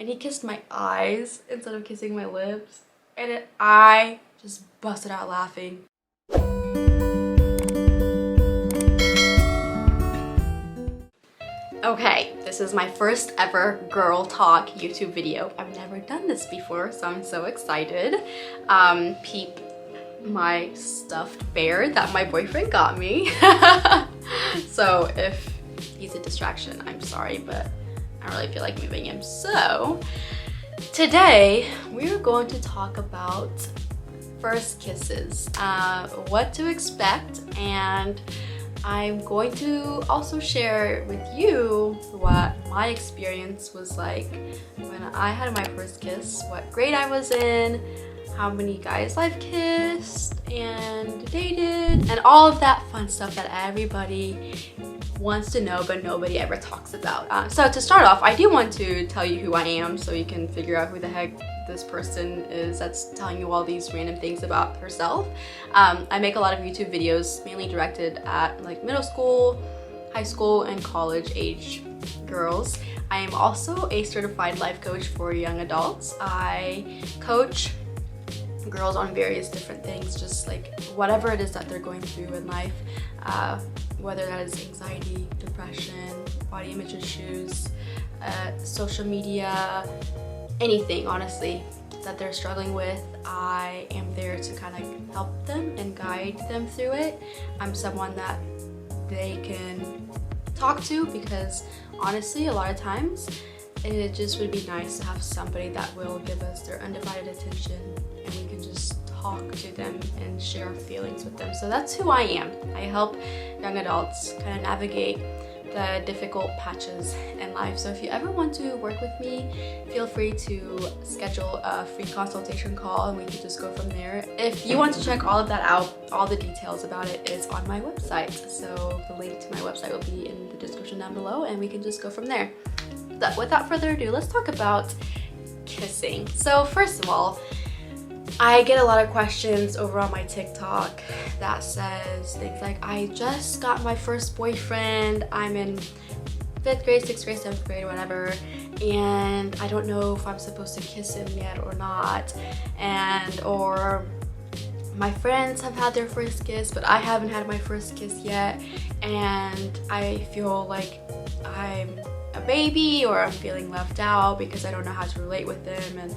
and he kissed my eyes instead of kissing my lips, and I just busted out laughing. Okay, this is my first ever girl talk YouTube video. I've never done this before, so I'm so excited. Peep my stuffed bear that my boyfriend got me. So if he's a distraction, I'm sorry, but I don't really feel like moving him. So today we're going to talk about first kisses, what to expect, and I'm going to also share with you what my experience was like when I had my first kiss, what grade I was in, how many guys I've kissed and dated, and all of that fun stuff that everybody wants to know but nobody ever talks about. So to start off, I do want to tell you who I am so you can figure out who the heck this person is that's telling you all these random things about herself. I make a lot of YouTube videos mainly directed at like middle school, high school, and college age girls. I am also a certified life coach for young adults. I coach girls on various different things, just like whatever it is that they're going through in life, whether that is anxiety, depression, body image issues, social media, anything honestly that they're struggling with. I am there to kind of help them and guide them through it. I'm someone that they can talk to because honestly a lot of times it just would be nice to have somebody that will give us their undivided attention and we can just talk to them and share our feelings with them. So that's who I am. I help young adults kind of navigate the difficult patches in life. So if you ever want to work with me, feel free to schedule a free consultation call and we can just go from there. If you want to check all of that out, all the details about it is on my website. So the link to my website will be in the description down below and we can just go from there. But without further ado, let's talk about kissing. So first of all, I get a lot of questions over on my TikTok that says things like, I just got my first boyfriend, I'm in 5th grade, 6th grade, 7th grade, whatever, and I don't know if I'm supposed to kiss him yet or not, or my friends have had their first kiss but I haven't had my first kiss yet and I feel like I'm a baby or I'm feeling left out because I don't know how to relate with them and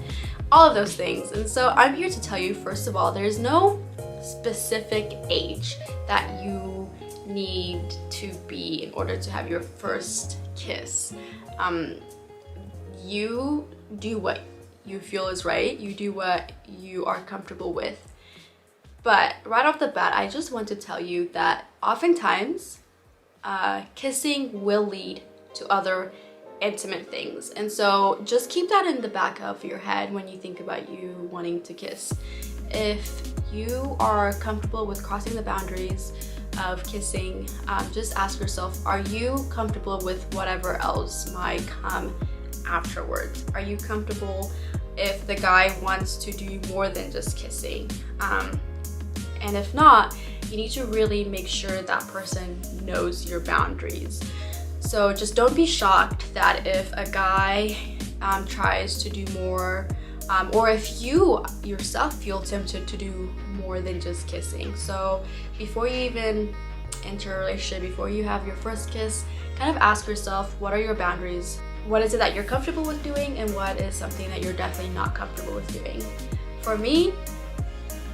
all of those things. And so I'm here to tell you, first of all, there's no specific age that you need to be in order to have your first kiss. You do what you feel is right, you do what you are comfortable with. But right off the bat, I just want to tell you that oftentimes kissing will lead to other intimate things, and so just keep that in the back of your head when you think about you wanting to kiss. If you are comfortable with crossing the boundaries of kissing, just ask yourself, are you comfortable with whatever else might come afterwards? Are you comfortable if the guy wants to do more than just kissing? And if not, you need to really make sure that person knows your boundaries. So just don't be shocked that if a guy tries to do more, or if you yourself feel tempted to do more than just kissing. So before you even enter a relationship, before you have your first kiss, kind of ask yourself, what are your boundaries? What is it that you're comfortable with doing and what is something that you're definitely not comfortable with doing? For me,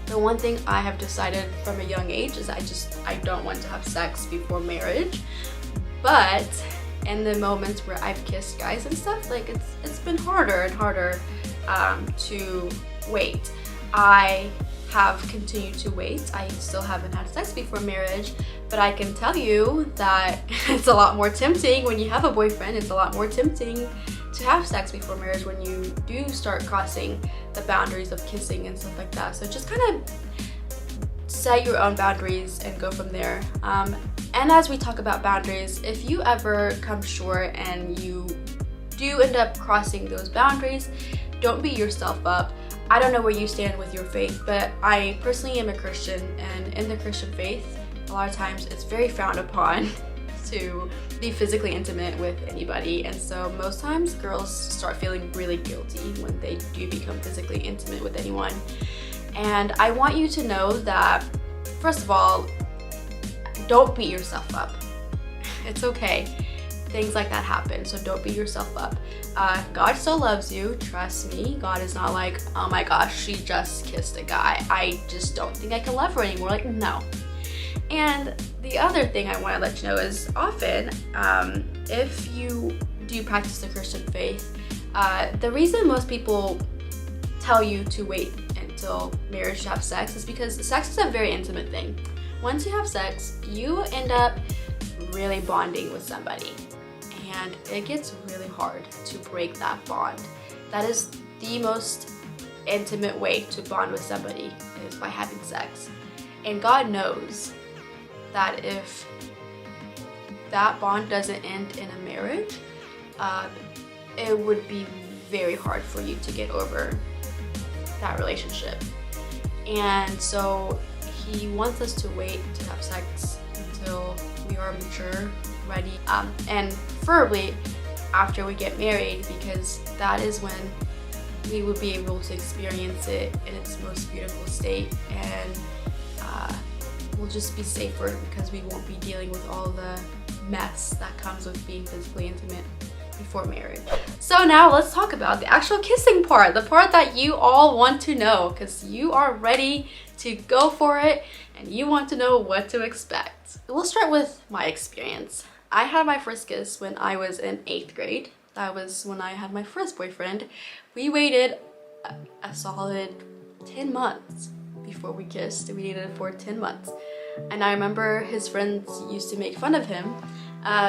the one thing I have decided from a young age is I don't want to have sex before marriage. But in the moments where I've kissed guys and stuff, like it's been harder and harder to wait. I have continued to wait. I still haven't had sex before marriage, but I can tell you that it's a lot more tempting when you have a boyfriend. It's a lot more tempting to have sex before marriage when you do start crossing the boundaries of kissing and stuff like that. So just kind of set your own boundaries and go from there. And as we talk about boundaries, if you ever come short and you do end up crossing those boundaries, don't beat yourself up. I don't know where you stand with your faith, but I personally am a Christian, and in the Christian faith, a lot of times it's very frowned upon to be physically intimate with anybody, and so most times girls start feeling really guilty when they do become physically intimate with anyone. And I want you to know that, first of all, don't beat yourself up. It's okay. Things like that happen, so don't beat yourself up. God still loves you, trust me. God is not like, oh my gosh, she just kissed a guy, I just don't think I can love her anymore. Like, no. And the other thing I want to let you know is often, if you do practice the Christian faith, the reason most people tell you to wait until marriage to have sex is because sex is a very intimate thing. Once you have sex, you end up really bonding with somebody, and it gets really hard to break that bond. That is the most intimate way to bond with somebody, is by having sex. And God knows that if that bond doesn't end in a marriage, it would be very hard for you to get over that relationship. And so he wants us to wait to have sex until we are mature, ready, and preferably after we get married, because that is when we will be able to experience it in its most beautiful state, and we'll just be safer because we won't be dealing with all the mess that comes with being physically intimate before marriage. So now let's talk about the actual kissing part, the part that you all want to know, because you are ready to go for it and you want to know what to expect. We'll start with my experience. I had my first kiss when I was in 8th grade. That was when I had my first boyfriend. We waited a solid 10 months before we kissed. We dated for 10 months. And I remember his friends used to make fun of him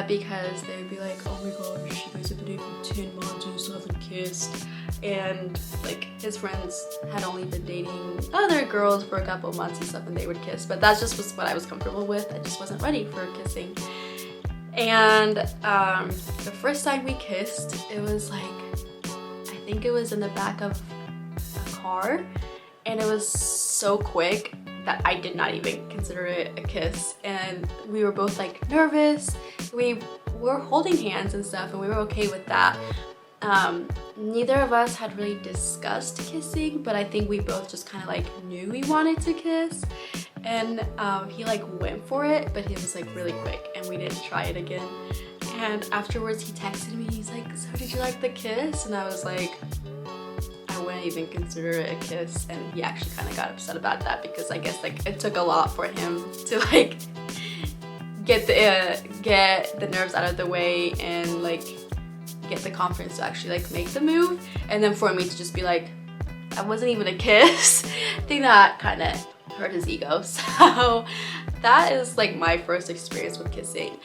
because they would be like, oh my gosh, you guys have been dating for 10 months and you still haven't kissed. And like, his friends had only been dating other girls for a couple months and stuff, and they would kiss. But that just was what I was comfortable with. I just wasn't ready for kissing. And the first time we kissed, it was like, I think it was in the back of a car, and it was so quick that I did not even consider it a kiss. And we were both like nervous. We were holding hands and stuff, and we were okay with that. Neither of us had really discussed kissing, but I think we both just kind of like knew we wanted to kiss. And he like went for it, but he was like really quick, and we didn't try it again. And afterwards he texted me, he's like, so did you like the kiss? And I was like, I wouldn't even consider it a kiss. And he actually kind of got upset about that, because I guess like it took a lot for him to like get the nerves out of the way and like get the confidence to actually like make the move. And then for me to just be like, that wasn't even a kiss, I think that kind of hurt his ego. So that is like my first experience with kissing.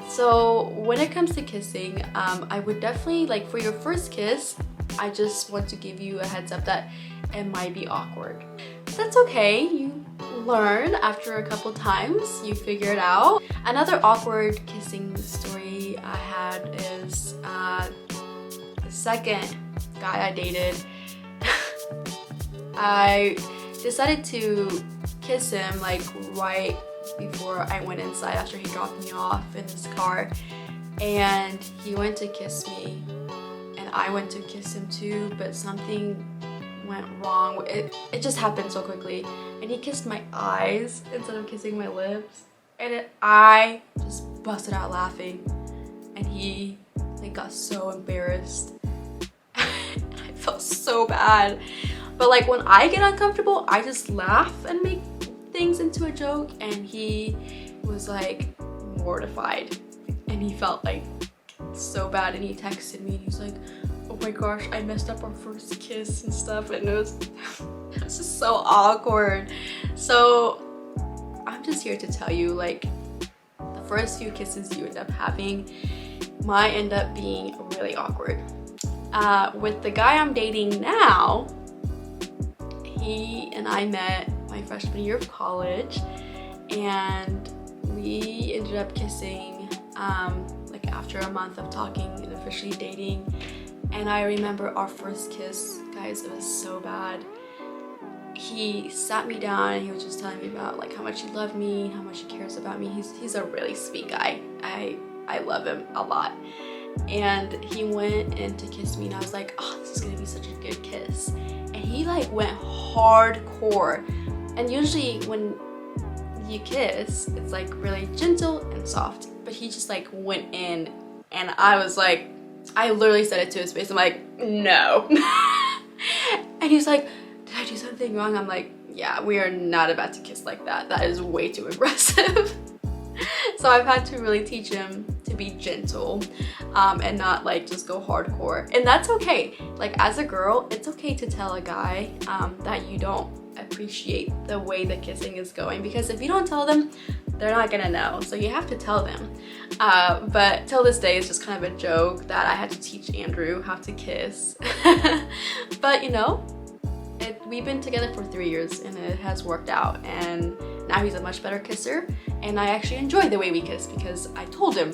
So when it comes to kissing, I would definitely, like, for your first kiss, I just want to give you a heads up that it might be awkward. That's okay, you learn after a couple times, you figure it out. Another awkward kissing story I had is the second guy I dated. I decided to kiss him like right before I went inside, after he dropped me off in his car, and he went to kiss me and I went to kiss him too, but something went wrong. It just happened so quickly, and he kissed my eyes instead of kissing my lips, and I just busted out laughing, and he like got so embarrassed. I felt so bad. But like, when I get uncomfortable, I just laugh and make things into a joke, and he was like mortified, and he felt like so bad, and he texted me and he was like, oh my gosh, I messed up our first kiss and stuff, and it was just so awkward. So I'm just here to tell you, like, the first few kisses you end up having might end up being really awkward. With the guy I'm dating now, he and I met my freshman year of college, and we ended up kissing like after a month of talking and officially dating. And I remember our first kiss, guys, it was so bad. he sat me down and he was just telling me about like how much he loved me, how much he cares about me. He's a really sweet guy. I love him a lot. And he went in to kiss me and I was like, oh, this is gonna be such a good kiss. And he like went hardcore. And usually when you kiss, it's like really gentle and soft, but he just like went in and I was like, I literally said it to his face, I'm like, no. And he's like, did I do something wrong? I'm like, yeah, we are not about to kiss like that. That is way too aggressive. So I've had to really teach him to be gentle and not like just go hardcore. And that's okay. Like as a girl, it's okay to tell a guy that you don't appreciate the way the kissing is going, because if you don't tell them, they're not gonna know. So you have to tell them. But till this day, it's just kind of a joke that I had to teach Andrew how to kiss. But you know, we've been together for 3 years and it has worked out, and now he's a much better kisser, and I actually enjoy the way we kiss because I told him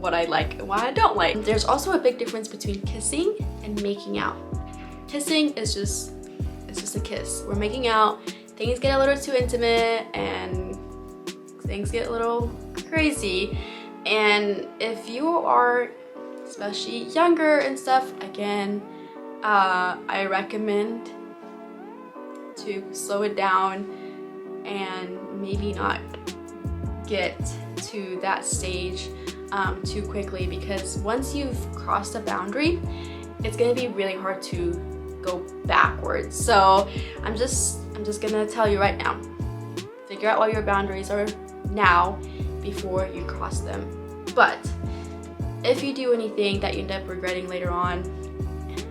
what I like and what I don't like. There's also a big difference between kissing and making out. Kissing is just a kiss. We're making out, things get a little too intimate and things get a little crazy. And if you are especially younger and stuff, again, I recommend to slow it down and maybe not get to that stage too quickly, because once you've crossed a boundary, it's gonna be really hard to go backwards. So I'm just gonna tell you right now, figure out what your boundaries are now before you cross them. But if you do anything that you end up regretting later on,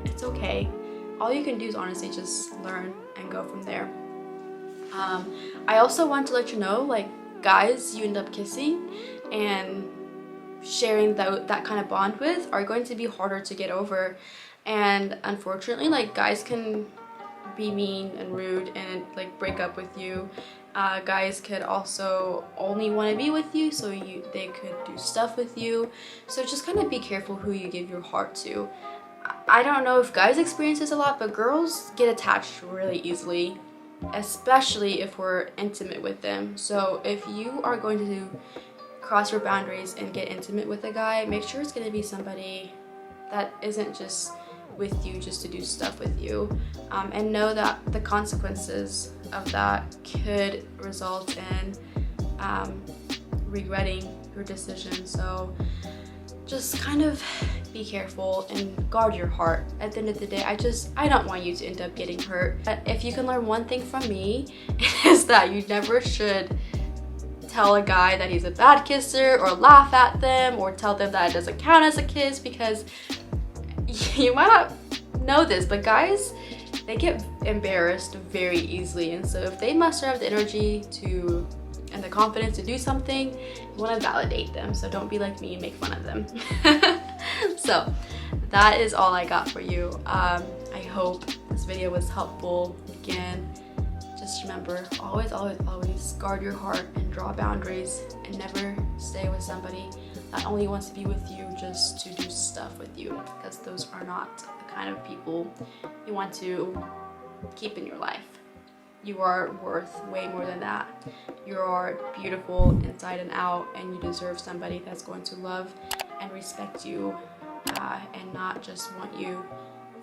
it's okay. All you can do is honestly just learn and go from there. I also want to let you know, like, guys you end up kissing and sharing that kind of bond with are going to be harder to get over. And unfortunately, like, guys can be mean and rude and like break up with you. Guys could also only want to be with you, so they could do stuff with you. So just kind of be careful who you give your heart to. I don't know if guys experience this a lot, but girls get attached really easily, especially if we're intimate with them. So if you are going to cross your boundaries and get intimate with a guy, make sure it's going to be somebody that isn't just with you just to do stuff with you, and know that the consequences of that could result in regretting your decision. So just kind of be careful and guard your heart. At the end of the day, I don't want you to end up getting hurt. But if you can learn one thing from me, it is that you never should tell a guy that he's a bad kisser, or laugh at them, or tell them that it doesn't count as a kiss, because you might not know this, but guys, they get embarrassed very easily. And so if they muster up the energy and the confidence to do something, you want to validate them. So don't be like me and make fun of them. So that is all I got for you. I hope this video was helpful. Again, just remember, always guard your heart and draw boundaries, and never stay with somebody that only wants to be with you just to do stuff with you, because those are not the kind of people you want to keep in your life. You are worth way more than that. You are beautiful inside and out, and you deserve somebody that's going to love and respect you, and not just want you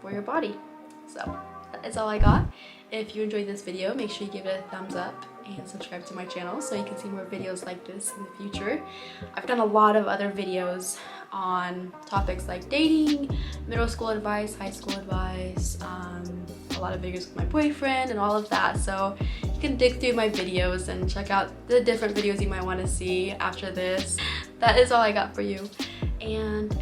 for your body. So that is all I got. If you enjoyed this video, make sure you give it a thumbs up and subscribe to my channel so you can see more videos like this in the future. I've done a lot of other videos on topics like dating, middle school advice, high school advice, a lot of videos with my boyfriend and all of that. So you can dig through my videos and check out the different videos you might want to see after this. That is all I got for you. And